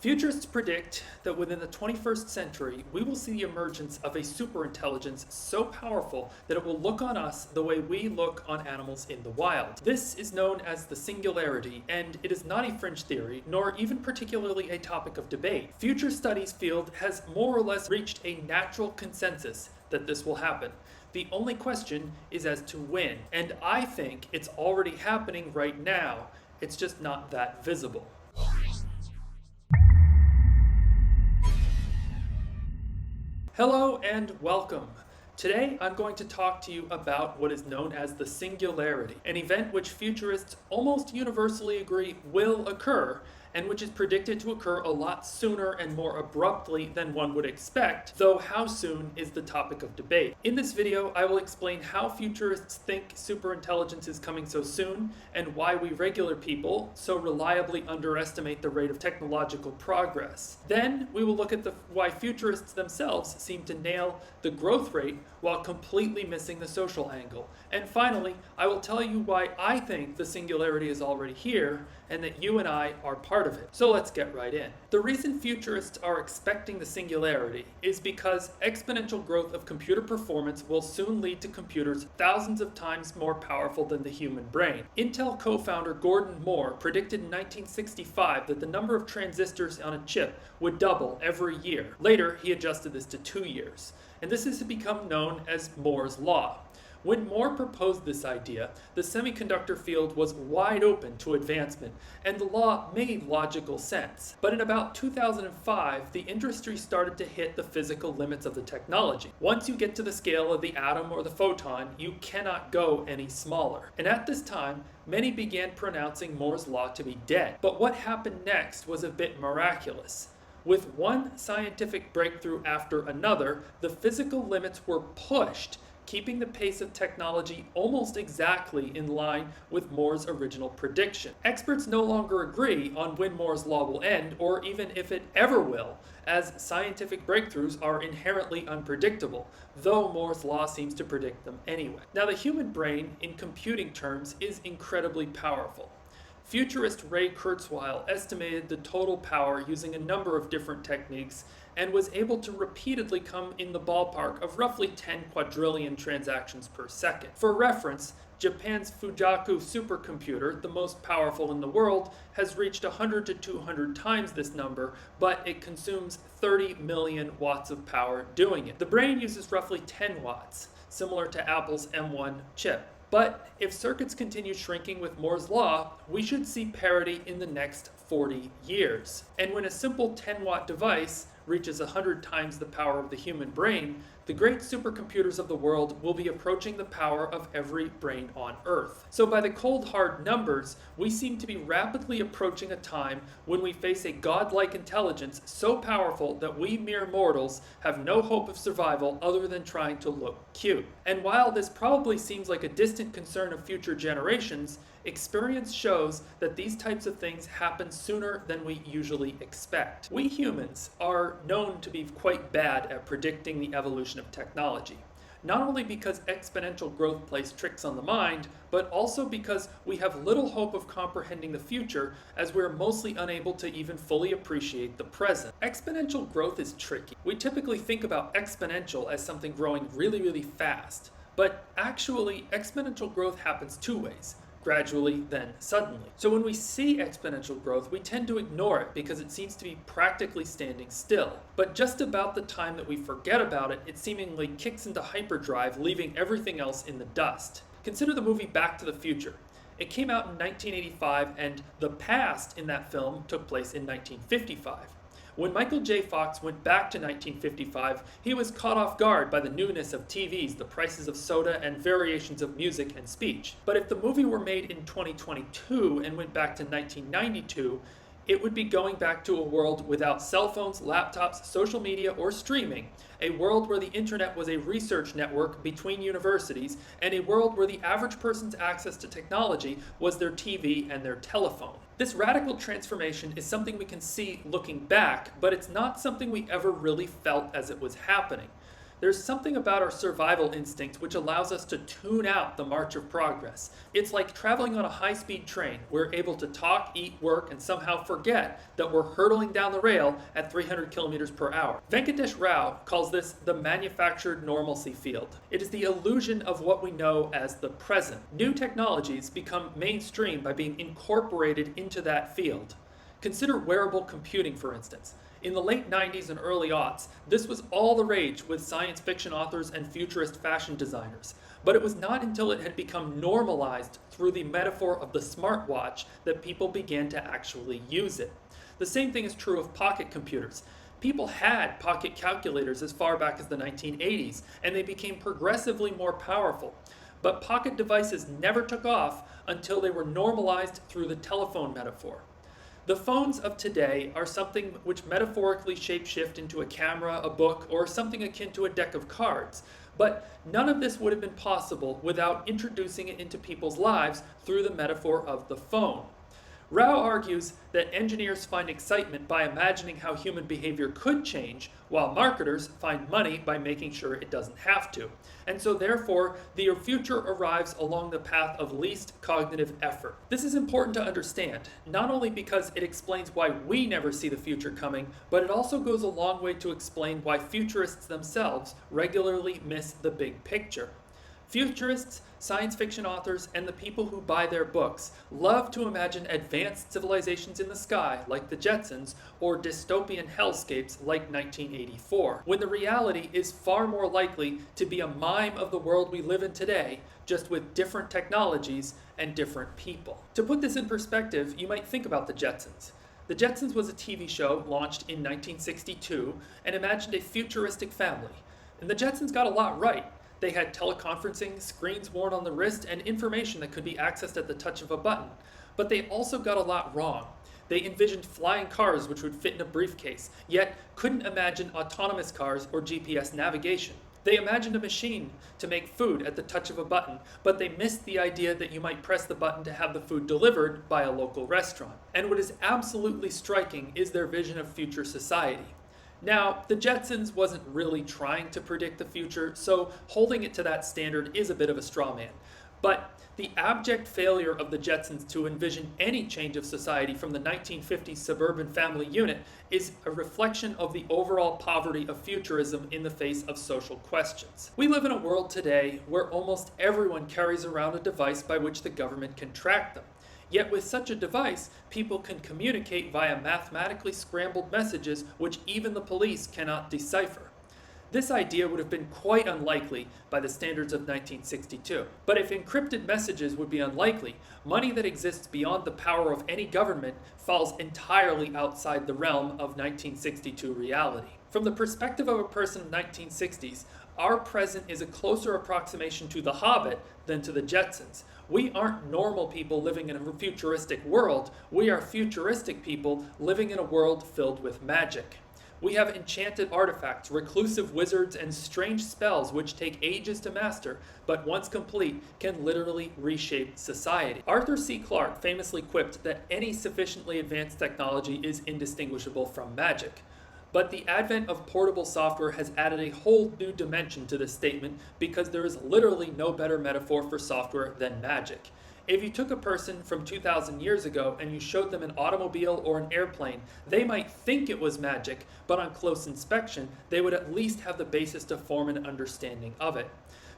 Futurists predict that within the 21st century, we will see the emergence of a superintelligence so powerful that it will look on us the way we look on animals in the wild. This is known as the Singularity, and it is not a fringe theory, nor even particularly a topic of debate. Future studies field has more or less reached a natural consensus that this will happen. The only question is as to when, and I think it's already happening right now. It's just not that visible. Hello and welcome. Today I'm going to talk to you about what is known as the Singularity, an event which futurists almost universally agree will occur, and which is predicted to occur a lot sooner and more abruptly than one would expect, though how soon is the topic of debate. In this video, I will explain how futurists think superintelligence is coming so soon, and why we regular people so reliably underestimate the rate of technological progress. Then, we will look at why futurists themselves seem to nail the growth rate while completely missing the social angle. And finally, I will tell you why I think the singularity is already here, and that you and I are part of it. So let's get right in. The reason futurists are expecting the singularity is because exponential growth of computer performance will soon lead to computers thousands of times more powerful than the human brain. Intel co-founder Gordon Moore predicted in 1965 that the number of transistors on a chip would double every year. Later, he adjusted this to 2 years. And this has become known as Moore's Law. When Moore proposed this idea, the semiconductor field was wide open to advancement, and the law made logical sense. But in about 2005, the industry started to hit the physical limits of the technology. Once you get to the scale of the atom or the photon, you cannot go any smaller. And at this time, many began pronouncing Moore's Law to be dead. But what happened next was a bit miraculous. With one scientific breakthrough after another, the physical limits were pushed, keeping the pace of technology almost exactly in line with Moore's original prediction. Experts no longer agree on when Moore's Law will end, or even if it ever will, as scientific breakthroughs are inherently unpredictable, though Moore's Law seems to predict them anyway. Now, the human brain, in computing terms, is incredibly powerful. Futurist Ray Kurzweil estimated the total power using a number of different techniques and was able to repeatedly come in the ballpark of roughly 10 quadrillion transactions per second. For reference, Japan's Fugaku supercomputer, the most powerful in the world, has reached 100 to 200 times this number, but it consumes 30 million watts of power doing it. The brain uses roughly 10 watts, similar to Apple's M1 chip. But if circuits continue shrinking with Moore's Law, we should see parity in the next 40 years. And when a simple 10-watt device reaches 100 times the power of the human brain, the great supercomputers of the world will be approaching the power of every brain on Earth. So by the cold hard numbers, we seem to be rapidly approaching a time when we face a godlike intelligence so powerful that we mere mortals have no hope of survival other than trying to look cute. And while this probably seems like a distant concern of future generations, experience shows that these types of things happen sooner than we usually expect. We humans are known to be quite bad at predicting the evolution of technology. Not only because exponential growth plays tricks on the mind, but also because we have little hope of comprehending the future, as we're mostly unable to even fully appreciate the present. Exponential growth is tricky. We typically think about exponential as something growing really, really fast, but actually exponential growth happens two ways. Gradually, then suddenly. So when we see exponential growth, we tend to ignore it because it seems to be practically standing still. But just about the time that we forget about it, it seemingly kicks into hyperdrive, leaving everything else in the dust. Consider the movie Back to the Future. It came out in 1985, and the past in that film took place in 1955. When Michael J. Fox went back to 1955, he was caught off guard by the newness of TVs, the prices of soda, and variations of music and speech. But if the movie were made in 2022 and went back to 1992, it would be going back to a world without cell phones, laptops, social media, or streaming, a world where the internet was a research network between universities, and a world where the average person's access to technology was their TV and their telephone. This radical transformation is something we can see looking back, but it's not something we ever really felt as it was happening. There's something about our survival instinct which allows us to tune out the march of progress. It's like traveling on a high-speed train. We're able to talk, eat, work, and somehow forget that we're hurtling down the rail at 300 kilometers per hour. Venkatesh Rao calls this the manufactured normalcy field. It is the illusion of what we know as the present. New technologies become mainstream by being incorporated into that field. Consider wearable computing, for instance. In the late 90s and early aughts, this was all the rage with science fiction authors and futurist fashion designers. But it was not until it had become normalized through the metaphor of the smartwatch that people began to actually use it. The same thing is true of pocket computers. People had pocket calculators as far back as the 1980s, and they became progressively more powerful. But pocket devices never took off until they were normalized through the telephone metaphor. The phones of today are something which metaphorically shapeshift into a camera, a book, or something akin to a deck of cards. But none of this would have been possible without introducing it into people's lives through the metaphor of the phone. Rao argues that engineers find excitement by imagining how human behavior could change, while marketers find money by making sure it doesn't have to. And so therefore, the future arrives along the path of least cognitive effort. This is important to understand, not only because it explains why we never see the future coming, but it also goes a long way to explain why futurists themselves regularly miss the big picture. Futurists, science fiction authors, and the people who buy their books love to imagine advanced civilizations in the sky, like the Jetsons, or dystopian hellscapes like 1984, when the reality is far more likely to be a mime of the world we live in today, just with different technologies and different people. To put this in perspective, you might think about the Jetsons. The Jetsons was a TV show launched in 1962 and imagined a futuristic family. And the Jetsons got a lot right. They had teleconferencing, screens worn on the wrist, and information that could be accessed at the touch of a button. But they also got a lot wrong. They envisioned flying cars which would fit in a briefcase, yet couldn't imagine autonomous cars or GPS navigation. They imagined a machine to make food at the touch of a button, but they missed the idea that you might press the button to have the food delivered by a local restaurant. And what is absolutely striking is their vision of future society. Now, the Jetsons wasn't really trying to predict the future, so holding it to that standard is a bit of a straw man. But the abject failure of the Jetsons to envision any change of society from the 1950s suburban family unit is a reflection of the overall poverty of futurism in the face of social questions. We live in a world today where almost everyone carries around a device by which the government can track them. Yet with such a device, people can communicate via mathematically scrambled messages which even the police cannot decipher. This idea would have been quite unlikely by the standards of 1962. But if encrypted messages would be unlikely, money that exists beyond the power of any government falls entirely outside the realm of 1962 reality. From the perspective of a person of the 1960s, our present is a closer approximation to The Hobbit than to the Jetsons. We aren't normal people living in a futuristic world. We are futuristic people living in a world filled with magic. We have enchanted artifacts, reclusive wizards, and strange spells which take ages to master, but once complete, can literally reshape society. Arthur C. Clarke famously quipped that any sufficiently advanced technology is indistinguishable from magic. But the advent of portable software has added a whole new dimension to this statement because there is literally no better metaphor for software than magic. If you took a person from 2,000 years ago and you showed them an automobile or an airplane, they might think it was magic, but on close inspection, they would at least have the basis to form an understanding of it.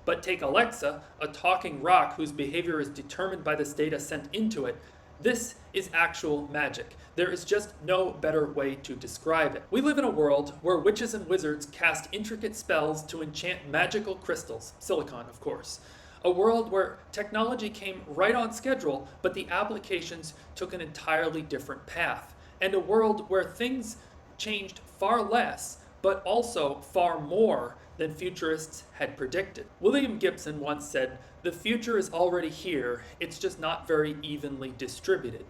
But take Alexa, a talking rock whose behavior is determined by this data sent into it. This is actual magic. There is just no better way to describe it. We live in a world where witches and wizards cast intricate spells to enchant magical crystals, silicon of course. A world where technology came right on schedule, but the applications took an entirely different path. And a world where things changed far less, but also far more than futurists had predicted. William Gibson once said, "The future is already here, it's just not very evenly distributed."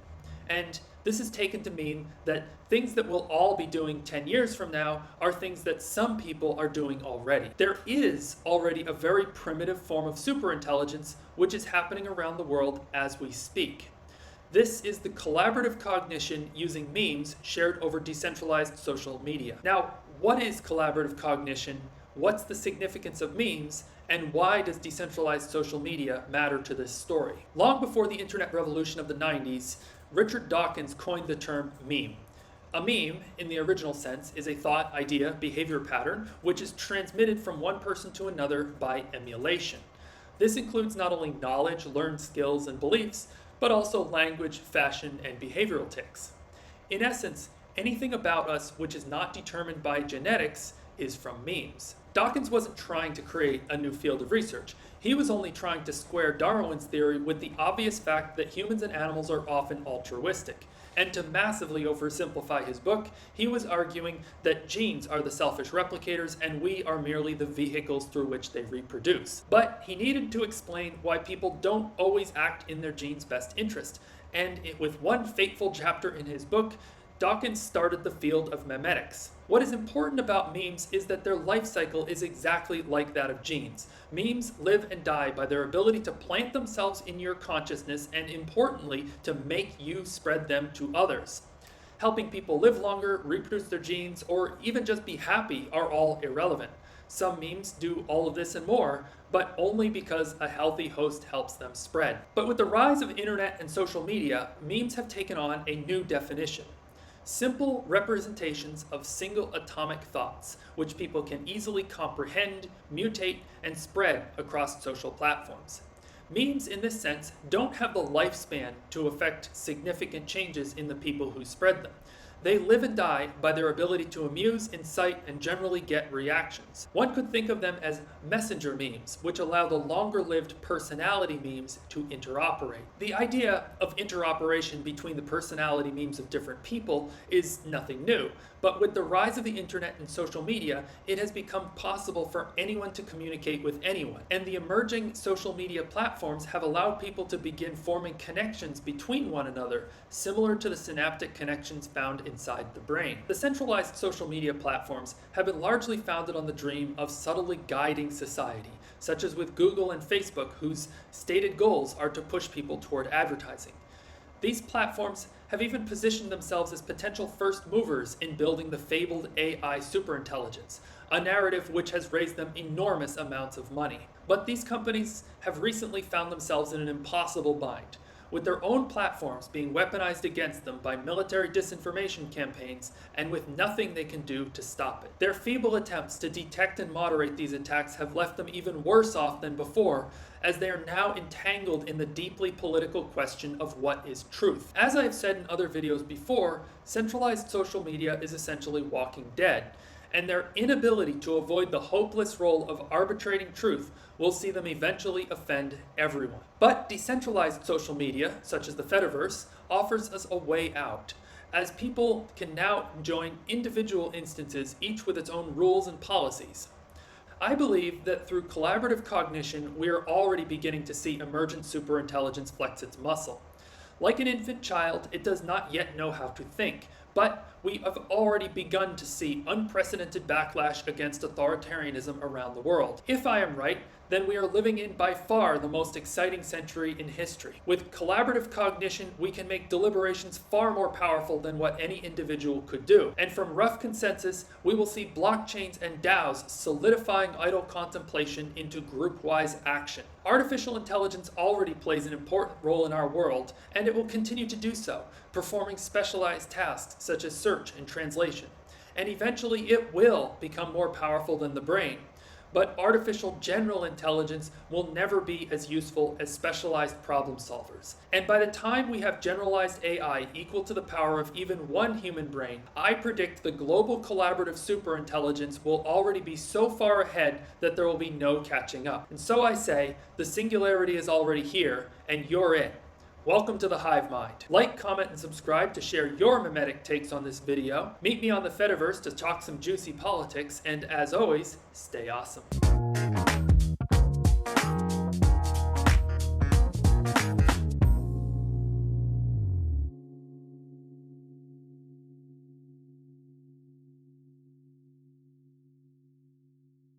And this is taken to mean that things that we'll all be doing 10 years from now are things that some people are doing already. There is already a very primitive form of superintelligence which is happening around the world as we speak. This is the collaborative cognition using memes shared over decentralized social media. Now, what is collaborative cognition? what's the significance of memes, and why does decentralized social media matter to this story? Long before the internet revolution of the 90s, Richard Dawkins coined the term meme. A meme, in the original sense, is a thought, idea, behavior pattern which is transmitted from one person to another by emulation. This includes not only knowledge, learned skills, and beliefs, but also language, fashion, and behavioral tics. In essence, anything about us which is not determined by genetics is from memes. Dawkins wasn't trying to create a new field of research. He was only trying to square Darwin's theory with the obvious fact that humans and animals are often altruistic. And to massively oversimplify his book, he was arguing that genes are the selfish replicators and we are merely the vehicles through which they reproduce. But he needed to explain why people don't always act in their genes' best interest. And with one fateful chapter in his book, Dawkins started the field of memetics. What is important about memes is that their life cycle is exactly like that of genes. Memes live and die by their ability to plant themselves in your consciousness and, importantly, to make you spread them to others. Helping people live longer, reproduce their genes, or even just be happy are all irrelevant. Some memes do all of this and more, but only because a healthy host helps them spread. But with the rise of internet and social media, memes have taken on a new definition. Simple representations of single atomic thoughts, which people can easily comprehend, mutate, and spread across social platforms. Memes, in this sense, don't have the lifespan to affect significant changes in the people who spread them. They live and die by their ability to amuse, incite, and generally get reactions. One could think of them as messenger memes, which allow the longer-lived personality memes to interoperate. The idea of interoperation between the personality memes of different people is nothing new, but with the rise of the internet and social media, it has become possible for anyone to communicate with anyone, and the emerging social media platforms have allowed people to begin forming connections between one another, similar to the synaptic connections found inside the brain. The centralized social media platforms have been largely founded on the dream of subtly guiding society, such as with Google and Facebook, whose stated goals are to push people toward advertising. These platforms have even positioned themselves as potential first movers in building the fabled AI superintelligence, a narrative which has raised them enormous amounts of money. But these companies have recently found themselves in an impossible bind, with their own platforms being weaponized against them by military disinformation campaigns and with nothing they can do to stop it. Their feeble attempts to detect and moderate these attacks have left them even worse off than before, as they are now entangled in the deeply political question of what is truth. As I have said in other videos before, centralized social media is essentially walking dead, and their inability to avoid the hopeless role of arbitrating truth will see them eventually offend everyone. But decentralized social media, such as the Fediverse, offers us a way out, as people can now join individual instances, each with its own rules and policies. I believe that through collaborative cognition, we are already beginning to see emergent superintelligence flex its muscle. Like an infant child, it does not yet know how to think, but we have already begun to see unprecedented backlash against authoritarianism around the world. If I am right, then we are living in by far the most exciting century in history. With collaborative cognition, we can make deliberations far more powerful than what any individual could do. And from rough consensus, we will see blockchains and DAOs solidifying idle contemplation into group-wise action. Artificial intelligence already plays an important role in our world, and it will continue to do so, performing specialized tasks such as search and translation. And eventually it will become more powerful than the brain. But artificial general intelligence will never be as useful as specialized problem solvers. And by the time we have generalized AI equal to the power of even one human brain, I predict the global collaborative superintelligence will already be so far ahead that there will be no catching up. And so I say, the singularity is already here, and you're it. Welcome to the Hive Mind. Like, comment, and subscribe to share your memetic takes on this video. Meet me on the Fediverse to talk some juicy politics, and as always, stay awesome.